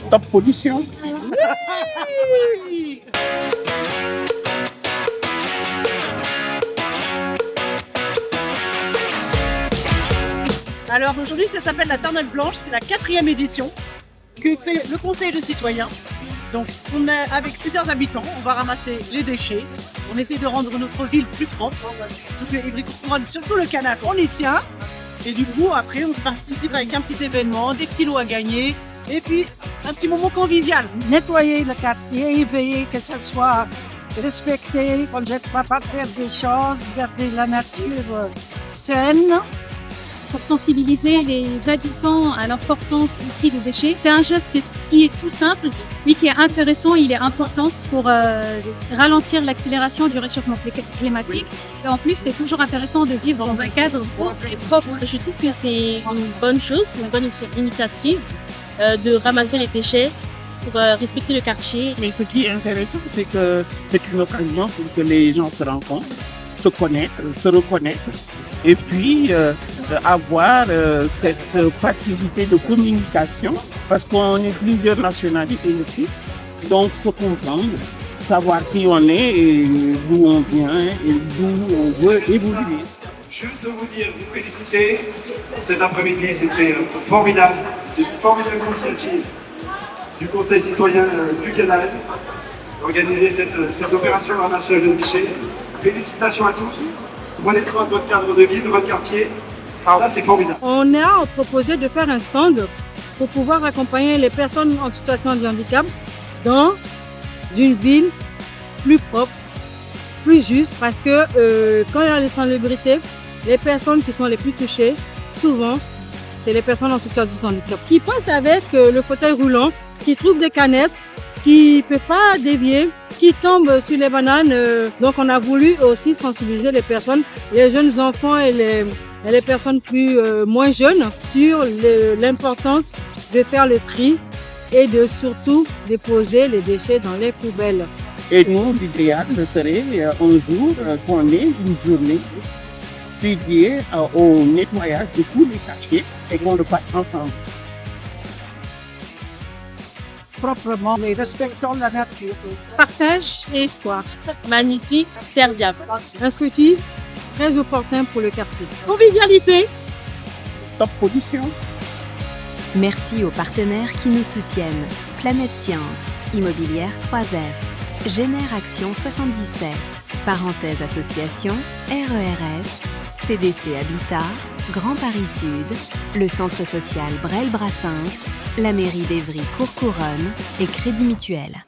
Stop pollution. Alors aujourd'hui, ça s'appelle la Tonnelle Blanche, c'est la 4e édition que fait le Conseil de citoyens. Donc on est avec plusieurs habitants, on va ramasser les déchets, on essaie de rendre notre ville plus propre, surtout que Ivry-Courcouronne, surtout le canal, on y tient. Et du coup, après, on participe avec un petit événement, des petits lots à gagner, et puis un petit moment convivial. Nettoyer le quartier, veiller que ça soit respecté, qu'on ne jette pas par terre des choses, garder la nature saine. Pour sensibiliser les habitants à l'importance du tri des déchets. C'est un geste qui est tout simple, mais qui est intéressant, il est important pour ralentir l'accélération du réchauffement climatique. Et en plus, c'est toujours intéressant de vivre dans un cadre propre et propre. Je trouve que c'est une bonne chose, une bonne initiative de ramasser les déchets pour respecter le quartier. Mais ce qui est intéressant, c'est que c'est une occasion pour que les gens se rencontrent, se connaissent, se reconnaissent, et puis avoir cette facilité de communication, parce qu'on est plusieurs nationalités ici, donc se comprendre, savoir qui on est et d'où on vient et d'où on veut évoluer. Juste vous dire, vous féliciter. Cet après-midi, c'était formidable. C'était une formidable initiative du Conseil citoyen du Canal d'organiser cette opération de ramassage de déchets. Félicitations à tous. Prenez soin de votre cadre de vie, de votre quartier. Ça, c'est formidable. On a proposé de faire un stand pour pouvoir accompagner les personnes en situation de handicap dans une ville plus propre, plus juste, parce que quand il y a les sans-lébrité, les personnes qui sont les plus touchées, souvent, c'est les personnes en situation de handicap qui passent avec le fauteuil roulant, qui trouvent des canettes, qui ne peuvent pas dévier, qui tombent sur les bananes. Donc on a voulu aussi sensibiliser les personnes, les jeunes enfants et les personnes moins jeunes sur l'importance de faire le tri et de surtout déposer les déchets dans les poubelles. Et nous, l'idéal serait un jour qu'on ait une journée dédiée au nettoyage de tous les quartiers et qu'on le fasse ensemble. Proprement, mais respectons la nature. Partage et espoir. Magnifique, serviable. Instructif, très opportun pour le quartier. Convivialité. Stop pollution. Merci aux partenaires qui nous soutiennent. Planète Science, Immobilière 3F, Génère Action 77, Parenthèse Association, RERS, CDC Habitat, Grand Paris Sud, le Centre social Brel Brassens, la mairie d'Évry-Courcouronne et Crédit Mutuel.